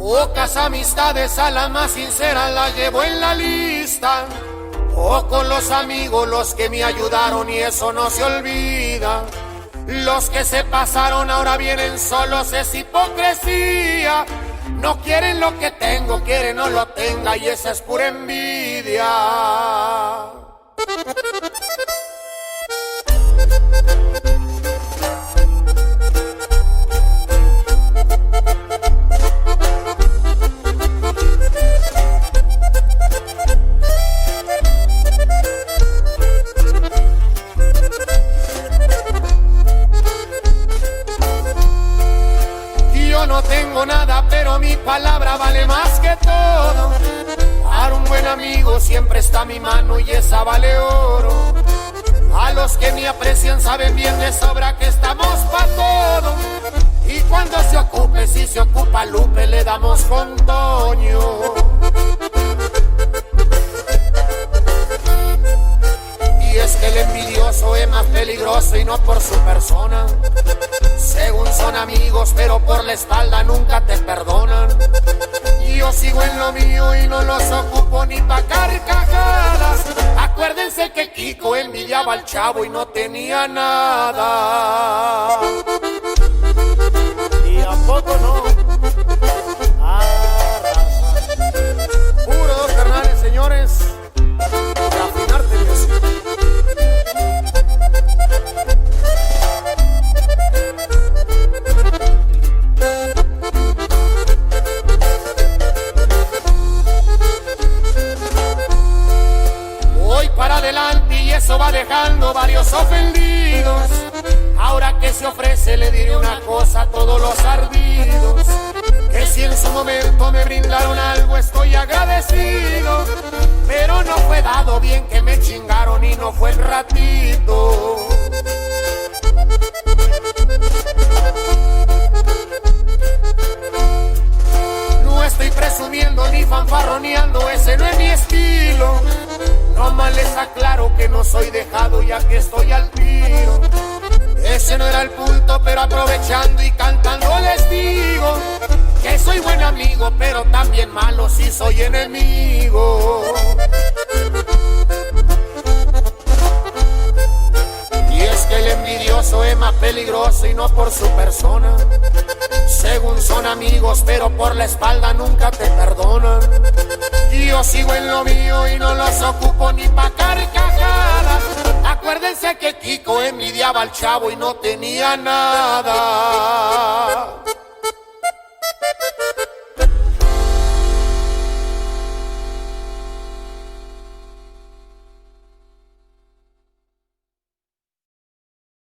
Pocas amistades, a las más sinceras las llevo en la lista. O con los amigos los que me ayudaron y eso no se olvida. Los que se pasaron ahora vienen solos, es hipocresía. No quieren lo que tengo, quieren no lo tenga y esa es pura envidia. Yo no tengo nada, pero mi palabra vale más que todo. Para un buen amigo siempre está mi mano y esa vale oro. A los que me aprecian saben bien de sobra que estamos pa' todo. Y cuando se ocupe, si se ocupa Lupe, le damos con Toño. Y es que el envidioso es más peligroso y no por su persona. Según son amigos, pero por la espalda nunca te perdonan. Yo sigo en lo mío y no los ocupo ni pa' carcajadas. Acuérdense que Kiko envidiaba al Chavo y no tenía nada. ¿Y a poco no? Puro dos carnales, señores. Para afinarte, Dios. Para adelante y eso va dejando varios ofendidos. Ahora que se ofrece le diré una cosa a todos los ardidos, que si en su momento me brindaron algo estoy agradecido, pero no fue dado, bien que me chingaron y no fue el ratito. No estoy presumiendo ni fanfarroneando, ese no es mi estilo. Nomás les aclaro que no soy dejado ya que estoy al tiro. Ese no era el punto, pero aprovechando y cantando les digo que soy buen amigo, pero también malo si soy enemigo. Y es que el envidioso es más peligroso y no por su persona. Según son amigos, pero por la espalda nunca te perdonan. Yo sigo en lo mío y no los ocupo ni pa' carcajadas. Acuérdense que Kiko envidiaba al Chavo y no tenía nada.